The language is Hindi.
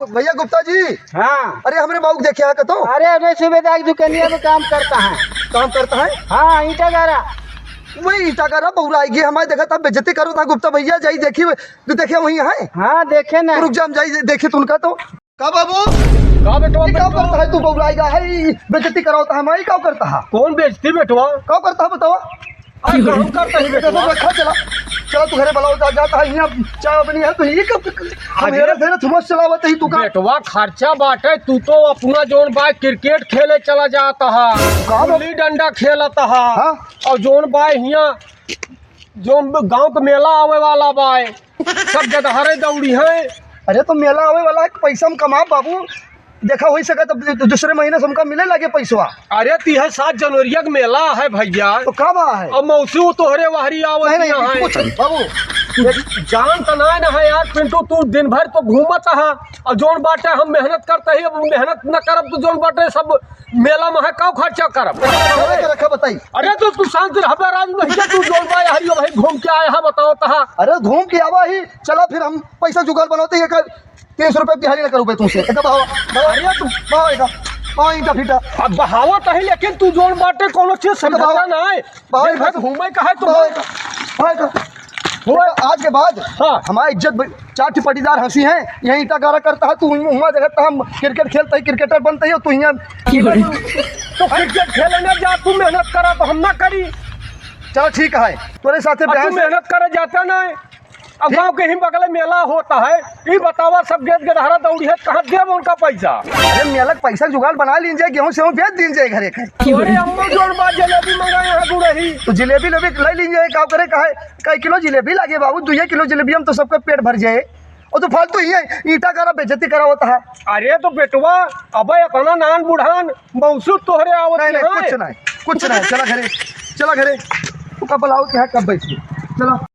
भैया गुप्ता जी। हाँ। अरे हमरे बाबू देखे है तो। अरे सुबेदार दुकानिया में काम करता है। काम करता है। हाँ ईटा गारा। वही ईटा गारा बहुरा आएगी हमारे देखा था बेइज्जती करो था गुप्ता भैया जाई देखी तो देखे वही है। हाँ देखे ना। रुक जाम जाई देखे तो उनका तो का बाबू का बेटवा क्या करता है तू बहुरा आएगा है बेइज्जती कराता है हमारी क्या करता है कौन बेचती बेटवा क्या करता है बताओ। हम करता है बेटवा। रखा चला चला तू घरे बुलाओ जाता है यहाँ चाय बनी है तो ये कब मेरे फेरे थमस चलावत है तू का बेटवा खर्चा बाटे तू तो अपना जोन बाय क्रिकेट खेले चला जाता है गुल्ली डंडा खेलता है। हाँ? और जोन बाय यहाँ जोन गांव का मेला आवे वाला बाय सब गदहरे दौड़ी है। अरे तो मेला आवे वाला है पैसा हम कमा बाबू देखा हो सका तो दूसरे महीने से हमका मिले लगे पैसा। अरे 7 जनवरी का मेला है भैया तो कब है अब मौसू तोहरे वाहरी आवत नहीं है कुछ नहीं बाबू जान तो ना है यार पिंटू तू दिन भर तो घूमत है और जोन बाटे हम मेहनत करते ही अब मेहनत न करब तो जोन बाटे सब मेला में है का खर्चा करब। रखा बताई। अरे तो तू शांत रह राज नहीं तू जोन भाई हरियो भाई घूम के आया है बताओ तहा। अरे घूम के आवा ही चला फिर हम पैसा जुगाड़ बनाते हैं 30 रुपए बिहारी न करूँ तुमसे अरे तू फीटा अब बहावत है लेकिन तू जोन बाटे कोनो चीज समझता ना है दिन भर घूमे का है तो वो आज के बाद हाँ। हमारी इज्जत 4 टिपटीदार हंसी हैं यही ईटा गारा करता है तू वहाँ जगह हम क्रिकेट खेलते है क्रिकेटर बनते है तू यहाँ तो क्रिकेट खेलने जा तू मेहनत करा तो हम ना करी। चलो ठीक है तोरे साथे तू मेहनत करे जाता ना है अब गाँव के ही बगल मेला होता है ये बतावा सब गेट गदहरा दौड़ी है कहाँ देव उनका पैसा। अरे मेला पैसा जुगाड़ बना लीजिए गेहूँ से बेच दीजिए घरे अरे अम्मा जोड़ बात जलेबी मंगाए हैं गुड़ही तो जिलेबी ले लीजिए का करे कई किलो जिलेबी लागे बाबू 2 किलो जिलेबी हम तो सबका पेट भर जाए और तो फालतू ही है ईटा करा बेइज्जती करा होता है। अरे तो बेटवा अब अपना नान बुढ़ान मौसूद तोहरे आवत नहीं कुछ नहीं चला घरे तू कब बुलाओ क्या कब बैठिए चला।